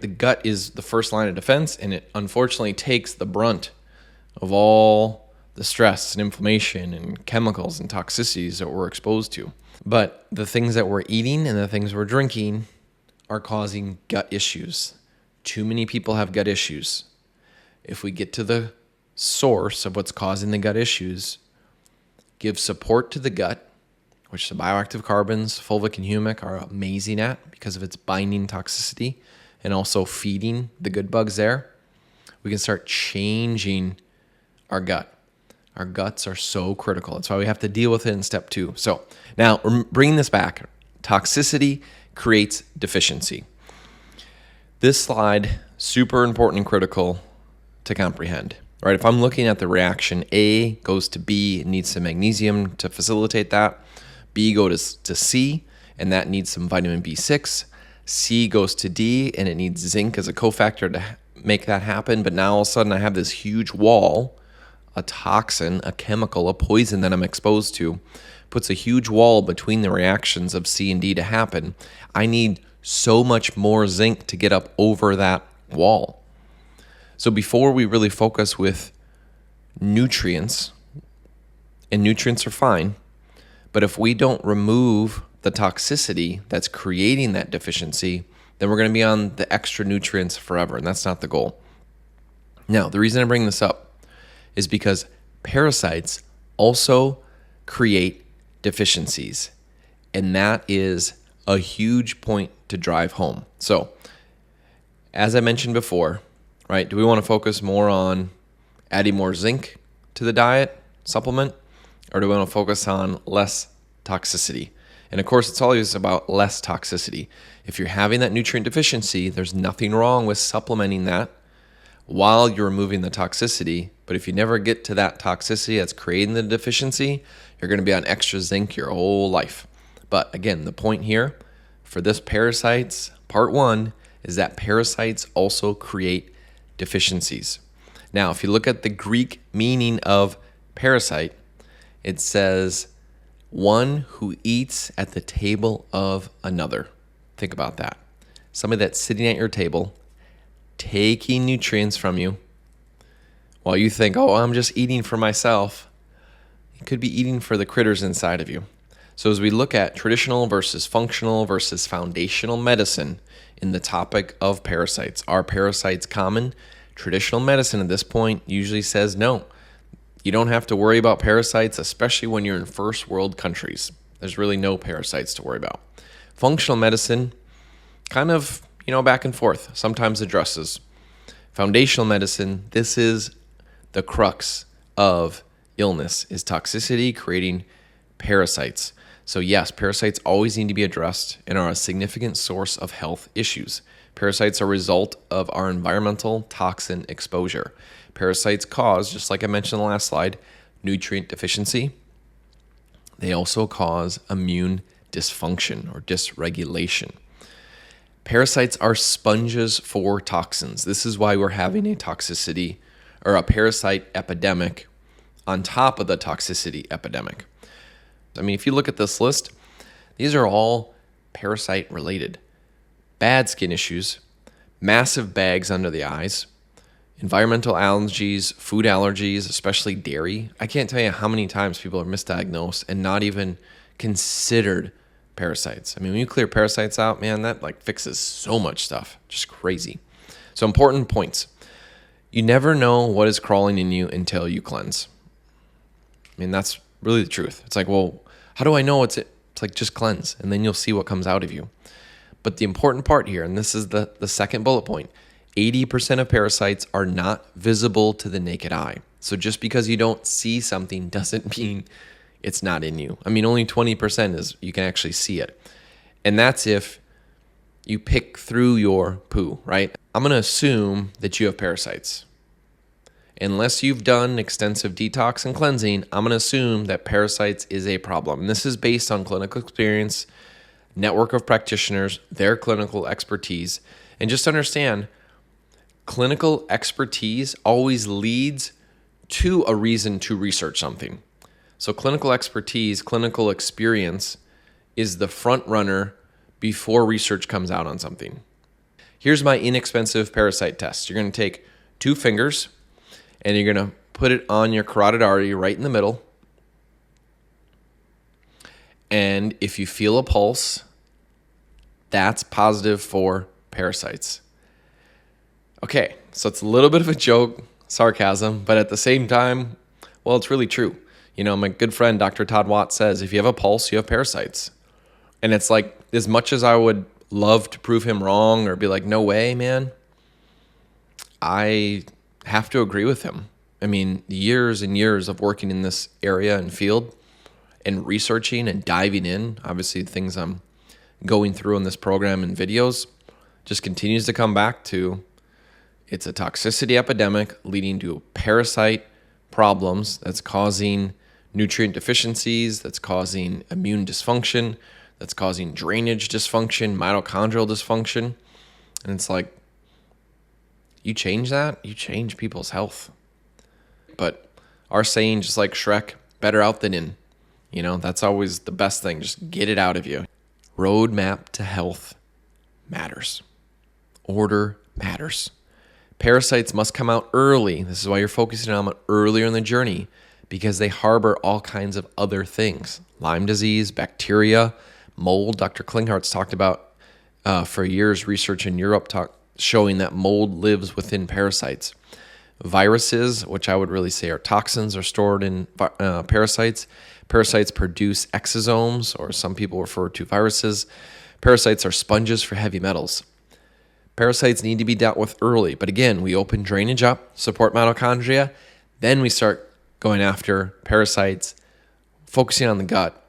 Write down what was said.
The gut is the first line of defense, and it unfortunately takes the brunt of all the stress and inflammation and chemicals and toxicities that we're exposed to. But the things that we're eating and the things we're drinking are causing gut issues. Too many people have gut issues. If we get to the source of what's causing the gut issues, give support to the gut, which the bioactive carbons, fulvic and humic, are amazing at because of its binding toxicity and also feeding the good bugs there, we can start changing our gut. Our guts are so critical. That's why we have to deal with it in step 2. So now we're bringing this back. Toxicity creates deficiency. This slide, super important and critical to comprehend. Right? If I'm looking at the reaction, A goes to B, it needs some magnesium to facilitate that. B goes to C, and that needs some vitamin B6. C goes to D, and it needs zinc as a cofactor to make that happen. But now all of a sudden I have this huge wall, a toxin, a chemical, a poison that I'm exposed to, puts a huge wall between the reactions of C and D to happen. I need so much more zinc to get up over that wall. So before we really focus with nutrients, and nutrients are fine, but if we don't remove the toxicity that's creating that deficiency, then we're going to be on the extra nutrients forever, and that's not the goal. Now, the reason I bring this up is because parasites also create deficiencies, and that is a huge point to drive home. So, as I mentioned before, right, do we want to focus more on adding more zinc to the diet supplement, or do we want to focus on less toxicity? And of course, it's always about less toxicity. If you're having that nutrient deficiency, there's nothing wrong with supplementing that while you're removing the toxicity. But if you never get to that toxicity that's creating the deficiency, you're going to be on extra zinc your whole life. But again, the point here for this parasites, part 1, is that parasites also create deficiencies. Now, if you look at the Greek meaning of parasite, it says one who eats at the table of another. Think about that. Somebody that's sitting at your table, taking nutrients from you, while you think, oh, I'm just eating for myself. You could be eating for the critters inside of you. So as we look at traditional versus functional versus foundational medicine in the topic of parasites, are parasites common? Traditional medicine at this point usually says no. You don't have to worry about parasites, especially when you're in first world countries. There's really no parasites to worry about. Functional medicine, kind of, back and forth, sometimes addresses. Foundational medicine, this is the crux of illness, is toxicity creating parasites. So yes, parasites always need to be addressed and are a significant source of health issues. Parasites are a result of our environmental toxin exposure. Parasites cause, just like I mentioned in the last slide, nutrient deficiency. They also cause immune dysfunction or dysregulation. Parasites are sponges for toxins. This is why we're having a toxicity or a parasite epidemic on top of the toxicity epidemic. I mean, if you look at this list, these are all parasite related. Bad skin issues, massive bags under the eyes, environmental allergies, food allergies, especially dairy. I can't tell you how many times people are misdiagnosed and not even considered parasites. I mean, when you clear parasites out, man, that fixes so much stuff. Just crazy. So important points. You never know what is crawling in you until you cleanse. I mean, that's really the truth. It's like, well, how do I know it's like, just cleanse, and then you'll see what comes out of you. But the important part here, and this is the second bullet point, 80% of parasites are not visible to the naked eye. So just because you don't see something doesn't mean it's not in you. I mean, only 20% is you can actually see it. And that's if you pick through your poo, right? I'm going to assume that you have parasites. Unless you've done extensive detox and cleansing, I'm going to assume that parasites is a problem. And this is based on clinical experience, network of practitioners, their clinical expertise. And just understand, clinical expertise always leads to a reason to research something. So clinical expertise, clinical experience is the front runner before research comes out on something. Here's my inexpensive parasite test. You're going to take 2 fingers and you're going to put it on your carotid artery right in the middle. And if you feel a pulse, that's positive for parasites. Okay, so it's a little bit of a joke, sarcasm, but at the same time, well, it's really true. You know, my good friend, Dr. Todd Watts, says if you have a pulse, you have parasites. And it's like, as much as I would love to prove him wrong or be like, no way, man, I have to agree with him. I mean, years and years of working in this area and field and researching and diving in, obviously things I'm going through in this program and videos, just continues to come back to it's a toxicity epidemic leading to parasite problems that's causing nutrient deficiencies, that's causing immune dysfunction, that's causing drainage dysfunction, mitochondrial dysfunction. And it's like, you change that, you change people's health. But our saying, just like Shrek, better out than in. You know, that's always the best thing. Just get it out of you. Roadmap to health matters. Order matters. Parasites must come out early. This is why you're focusing on them earlier in the journey, because they harbor all kinds of other things. Lyme disease, bacteria, mold. Dr. Klinghart's talked about for years research in Europe showing that mold lives within parasites. Viruses, which I would really say are toxins, are stored in parasites. Parasites produce exosomes, or some people refer to viruses. Parasites are sponges for heavy metals. Parasites need to be dealt with early. But again, we open drainage up, support mitochondria. Then we start going after parasites, focusing on the gut,